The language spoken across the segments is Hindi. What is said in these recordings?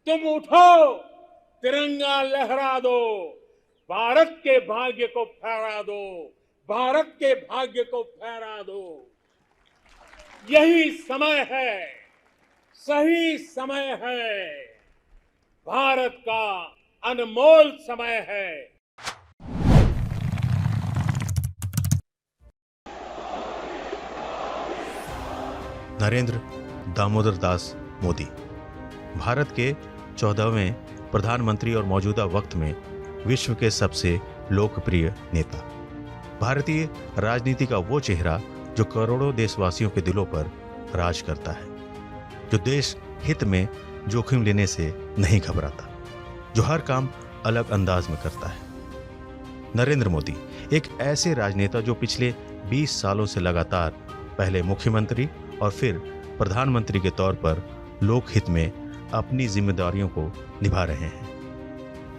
तुम उठो, तिरंगा लहरा दो, भारत के भाग्य को फहरा दो, भारत के भाग्य को फहरा दो। यही समय है, सही समय है, भारत का अनमोल समय है। नरेंद्र दामोदर दास मोदी भारत के 14वें प्रधानमंत्री और मौजूदा वक्त में विश्व के सबसे लोकप्रिय नेता। भारतीय राजनीति का वो चेहरा जो करोड़ों देशवासियों के दिलों पर राज करता है, जो देश हित में जोखिम लेने से नहीं घबराता, जो हर काम अलग अंदाज में करता है। नरेंद्र मोदी एक ऐसे राजनेता जो पिछले 20 सालों से लगातार पहले मुख्यमंत्री और फिर प्रधानमंत्री के तौर पर लोकहित में अपनी जिम्मेदारियों को निभा रहे हैं,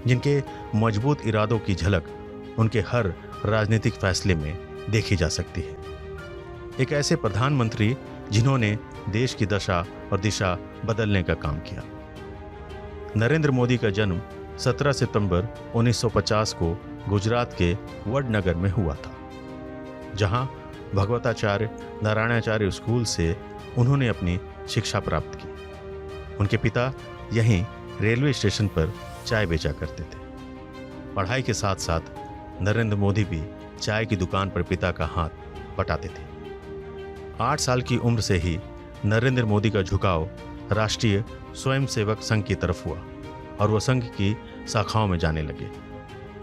जिनके मजबूत इरादों की झलक उनके हर राजनीतिक फैसले में देखी जा सकती है। एक ऐसे प्रधानमंत्री जिन्होंने देश की दशा और दिशा बदलने का काम किया। नरेंद्र मोदी का जन्म 17 सितंबर 1950 को गुजरात के वडनगर में हुआ था, जहां भगवताचार्य नारायणाचार्य स्कूल से उन्होंने अपनी शिक्षा प्राप्त की। उनके पिता यहीं रेलवे स्टेशन पर चाय बेचा करते थे। पढ़ाई के साथ साथ नरेंद्र मोदी भी चाय की दुकान पर पिता का हाथ बटाते थे। 8 साल की उम्र से ही नरेंद्र मोदी का झुकाव राष्ट्रीय स्वयंसेवक संघ की तरफ हुआ और वह संघ की शाखाओं में जाने लगे।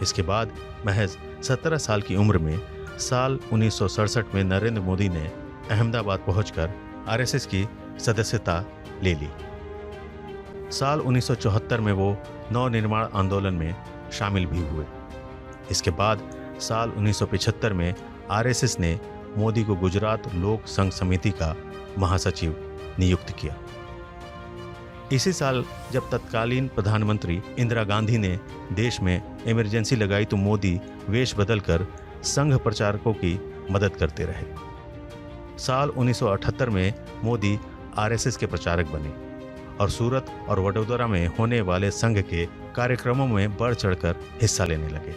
इसके बाद महज 17 साल की उम्र में साल 1967 में नरेंद्र मोदी ने अहमदाबाद पहुंचकर आरएसएस की सदस्यता ले ली। साल 1974 में वो नवनिर्माण आंदोलन में शामिल भी हुए। इसके बाद साल 1975 में आरएसएस ने मोदी को गुजरात लोक संघ समिति का महासचिव नियुक्त किया। इसी साल जब तत्कालीन प्रधानमंत्री इंदिरा गांधी ने देश में इमरजेंसी लगाई तो मोदी वेश बदलकर संघ प्रचारकों की मदद करते रहे। साल 1978 में मोदी आरएसएस के प्रचारक बने और सूरत और वडोदरा में होने वाले संघ के कार्यक्रमों में बढ़ चढ़कर हिस्सा लेने लगे।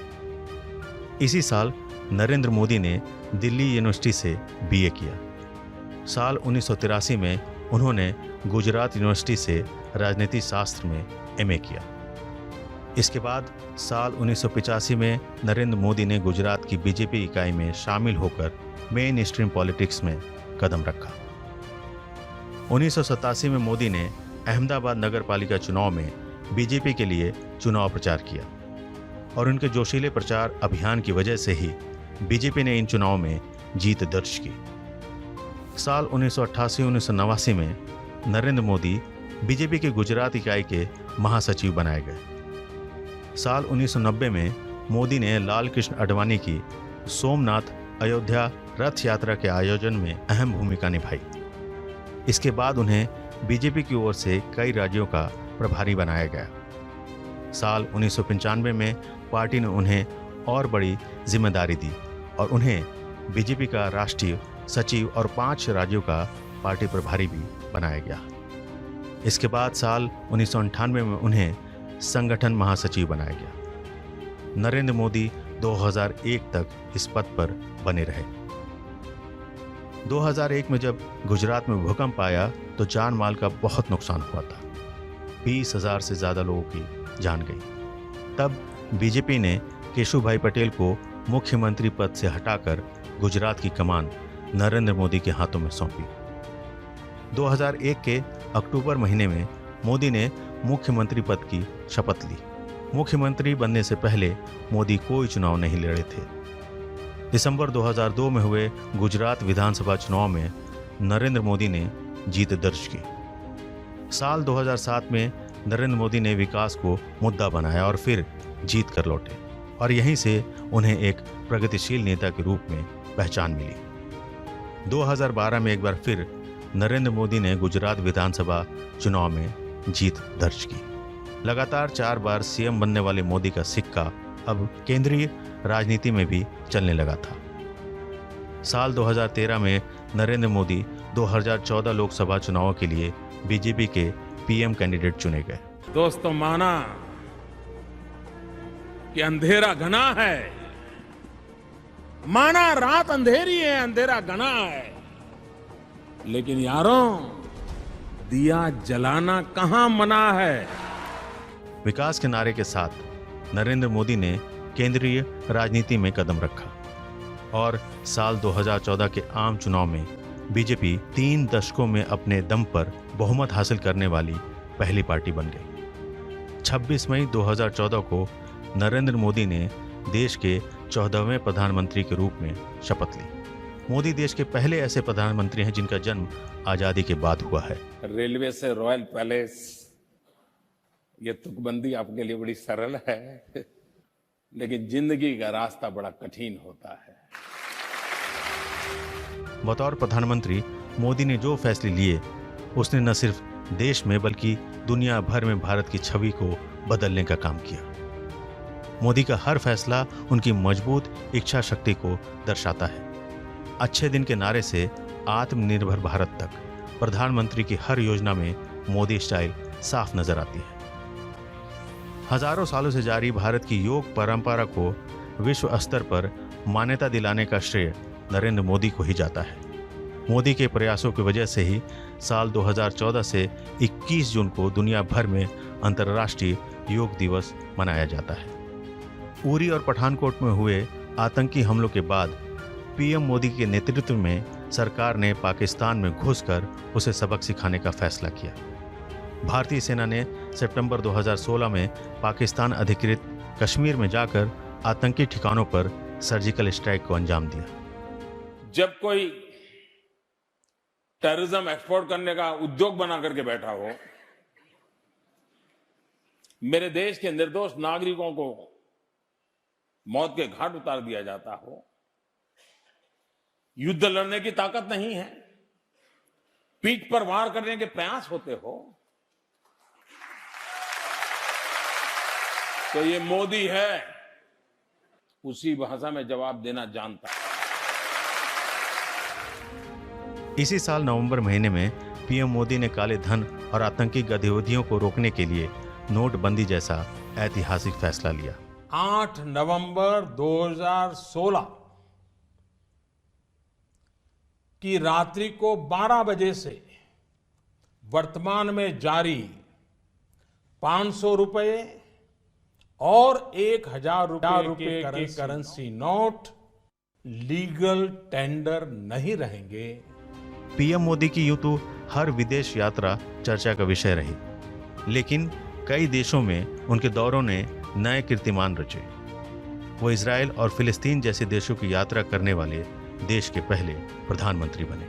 इसी साल नरेंद्र मोदी ने दिल्ली यूनिवर्सिटी से बीए किया। साल 1983 में उन्होंने गुजरात यूनिवर्सिटी से राजनीति शास्त्र में एमए किया। इसके बाद साल 1985 में नरेंद्र मोदी ने गुजरात की बीजेपी इकाई में शामिल होकर मेन स्ट्रीम पॉलिटिक्स में कदम रखा। 1987 में मोदी ने अहमदाबाद नगर पालिका चुनाव में बीजेपी के लिए चुनाव प्रचार किया और उनके जोशीले प्रचार अभियान की वजह से ही बीजेपी ने इन चुनावों में जीत दर्ज की। साल 1988-1989 में नरेंद्र मोदी बीजेपी के गुजरात इकाई के महासचिव बनाए गए। साल 1990 में मोदी ने लाल कृष्ण आडवाणी की सोमनाथ अयोध्या रथ यात्रा के आयोजन में अहम भूमिका निभाई। इसके बाद उन्हें बीजेपी की ओर से कई राज्यों का प्रभारी बनाया गया। साल 1995 में पार्टी ने उन्हें और बड़ी जिम्मेदारी दी और उन्हें बीजेपी का राष्ट्रीय सचिव और 5 राज्यों का पार्टी प्रभारी भी बनाया गया। इसके बाद साल 1998 में उन्हें संगठन महासचिव बनाया गया। नरेंद्र मोदी 2001 तक इस पद पर बने रहे। 2001 में जब गुजरात में भूकंप आया तो जान माल का बहुत नुकसान हुआ था। 20,000 से ज़्यादा लोगों की जान गई। तब बीजेपी ने केशुभाई पटेल को मुख्यमंत्री पद से हटाकर गुजरात की कमान नरेंद्र मोदी के हाथों में सौंपी। 2001 के अक्टूबर महीने में मोदी ने मुख्यमंत्री पद की शपथ ली। मुख्यमंत्री बनने से पहले मोदी कोई चुनाव नहीं लड़े थे। दिसंबर 2002 में हुए गुजरात विधानसभा चुनाव में नरेंद्र मोदी ने जीत दर्ज की। साल 2007 में नरेंद्र मोदी ने विकास को मुद्दा बनाया और फिर जीत कर लौटे और यहीं से उन्हें एक प्रगतिशील नेता के रूप में पहचान मिली। 2012 में एक बार फिर नरेंद्र मोदी ने गुजरात विधानसभा चुनाव में जीत दर्ज की। लगातार 4 बार सीएम बनने वाले मोदी का सिक्का अब केंद्रीय राजनीति में भी चलने लगा था। साल 2013 में नरेंद्र मोदी 2014 लोकसभा चुनावों के लिए बीजेपी के पीएम कैंडिडेट चुने गए। दोस्तों, माना कि अंधेरा घना है, माना रात अंधेरी है, अंधेरा घना है, लेकिन यारों, दिया जलाना कहां मना है। विकास के नारे के साथ नरेंद्र मोदी ने केंद्रीय राजनीति में कदम रखा और साल 2014 के आम चुनाव में बीजेपी 3 दशकों में अपने दम पर बहुमत हासिल करने वाली पहली पार्टी बन गई। 26 मई 2014 को नरेंद्र मोदी ने देश के 14वें प्रधानमंत्री के रूप में शपथ ली। मोदी देश के पहले ऐसे प्रधानमंत्री हैं जिनका जन्म आजादी के बाद हुआ है। रेलवे से रॉयल पैलेस, ये तुकबंदी आपके लिए बड़ी सरल है, लेकिन जिंदगी का रास्ता बड़ा कठिन होता है। बतौर प्रधानमंत्री मोदी ने जो फैसले लिए, उसने न सिर्फ देश में बल्कि दुनिया भर में भारत की छवि को बदलने का काम किया। मोदी का हर फैसला उनकी मजबूत इच्छा शक्ति को दर्शाता है। अच्छे दिन के नारे से आत्मनिर्भर भारत तक प्रधानमंत्री की हर योजना में मोदी स्टाइल साफ नजर आती है। हजारों सालों से जारी भारत की योग परंपरा को विश्व स्तर पर मान्यता दिलाने का श्रेय नरेंद्र मोदी को ही जाता है। मोदी के प्रयासों की वजह से ही साल 2014 से 21 जून को दुनिया भर में अंतर्राष्ट्रीय योग दिवस मनाया जाता है। उरी और पठानकोट में हुए आतंकी हमलों के बाद पीएम मोदी के नेतृत्व में सरकार ने पाकिस्तान में घुसकर उसे सबक सिखाने का फैसला किया। भारतीय सेना ने सितंबर 2016 में पाकिस्तान अधिकृत कश्मीर में जाकर आतंकी ठिकानों पर सर्जिकल स्ट्राइक को अंजाम दिया। जब कोई टेररिज्म एक्सपोर्ट करने का उद्योग बना करके बैठा हो, मेरे देश के निर्दोष नागरिकों को मौत के घाट उतार दिया जाता हो, युद्ध लड़ने की ताकत नहीं है, पीठ पर वार करने के प्रयास होते हो, तो ये मोदी है, उसी भाषा में जवाब देना जानता है। इसी साल नवंबर महीने में पीएम मोदी ने काले धन और आतंकी गतिविधियों को रोकने के लिए नोटबंदी जैसा ऐतिहासिक फैसला लिया। 8 नवंबर 2016 की रात्रि को 12 बजे से वर्तमान में जारी 500 रुपए और 1000 रुपए के करेंसी नोट लीगल टेंडर नहीं रहेंगे। पीएम मोदी की यूं तो हर विदेश यात्रा चर्चा का विषय रही, लेकिन कई देशों में उनके दौरों ने नए कीर्तिमान रचे। वो इजराइल और फिलिस्तीन जैसे देशों की यात्रा करने वाले देश के पहले प्रधानमंत्री बने।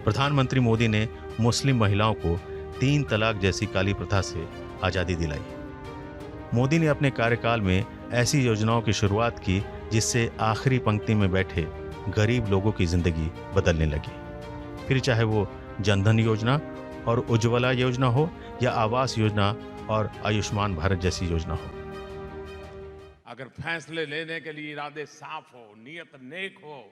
प्रधानमंत्री मोदी ने मुस्लिम महिलाओं को 3 तलाक जैसी काली प्रथा से आजादी दिलाई। मोदी ने अपने कार्यकाल में ऐसी योजनाओं की शुरुआत की जिससे आखिरी पंक्ति में बैठे गरीब लोगों की जिंदगी बदलने लगी। फिर चाहे वो जनधन योजना और उज्ज्वला योजना हो या आवास योजना और आयुष्मान भारत जैसी योजना हो। अगर फैसले लेने के लिए इरादे साफ हो, नियत नेक हो,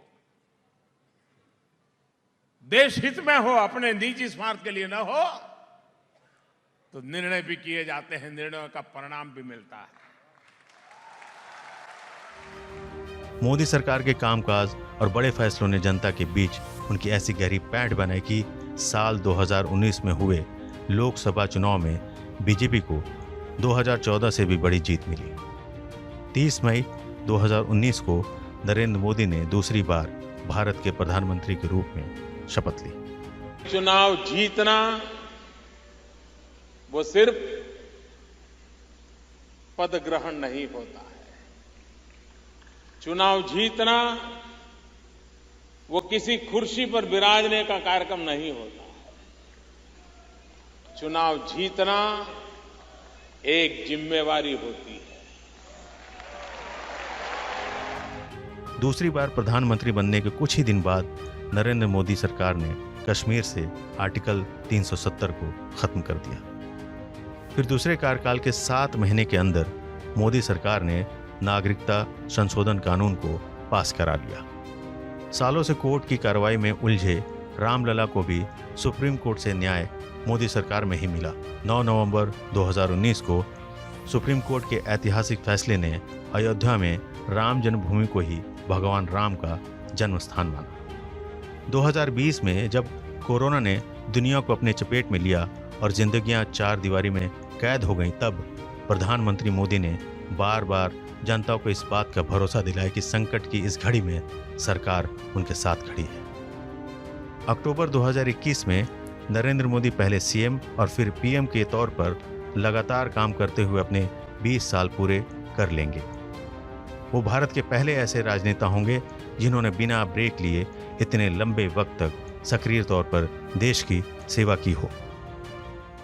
देश हित में हो, अपने निजी स्वार्थ के लिए न हो, तो निर्णय भी किए जाते हैं, निर्णयों का परिणाम भी मिलता है। मोदी सरकार के कामकाज और बड़े फैसलों ने जनता के बीच उनकी ऐसी गहरी पैठ बनाई कि साल 2019 में हुए लोकसभा चुनाव में बीजेपी को 2014 से भी बड़ी जीत मिली। 30 मई 2019 को नरेंद्र मोदी ने दूसरी बार भारत के प्रधानमंत्री के रूप में शपथ ली। चुनाव जीतना वो सिर्फ पद ग्रहण नहीं होता है। चुनाव जीतना वो किसी कुर्सी पर विराजने का कार्यक्रम नहीं होता है। चुनाव जीतना एक जिम्मेवारी होती है। दूसरी बार प्रधानमंत्री बनने के कुछ ही दिन बाद नरेंद्र मोदी सरकार ने कश्मीर से आर्टिकल 370 को खत्म कर दिया। फिर दूसरे कार्यकाल के 7 महीने के अंदर मोदी सरकार ने नागरिकता संशोधन कानून को पास करा लिया। सालों से कोर्ट की कार्रवाई में उलझे रामलला को भी सुप्रीम कोर्ट से न्याय मोदी सरकार में ही मिला। 9 नवंबर 2019 को सुप्रीम कोर्ट के ऐतिहासिक फैसले ने अयोध्या में राम जन्मभूमि को ही भगवान राम का जन्म स्थान माना। 2020 में जब कोरोना ने दुनिया को अपने चपेट में लिया और जिंदगियां चार दीवारी में कैद हो गईं, तब प्रधानमंत्री मोदी ने बार बार जनता को इस बात का भरोसा दिलाया कि संकट की इस घड़ी में सरकार उनके साथ खड़ी है। अक्टूबर 2021 में नरेंद्र मोदी पहले सीएम और फिर पीएम के तौर पर लगातार काम करते हुए अपने 20 साल पूरे कर लेंगे। वो भारत के पहले ऐसे राजनेता होंगे जिन्होंने बिना ब्रेक लिए इतने लंबे वक्त तक सक्रिय तौर पर देश की सेवा की हो।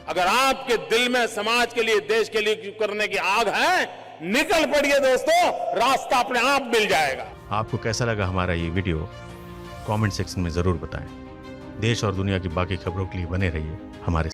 अगर आपके दिल में समाज के लिए, देश के लिए करने की आग है, निकल पड़िए दोस्तों, रास्ता अपने आप मिल जाएगा। आपको कैसा लगा हमारा ये वीडियो कमेंट सेक्शन में जरूर बताएं। देश और दुनिया की बाकी खबरों के लिए बने रहिए हमारे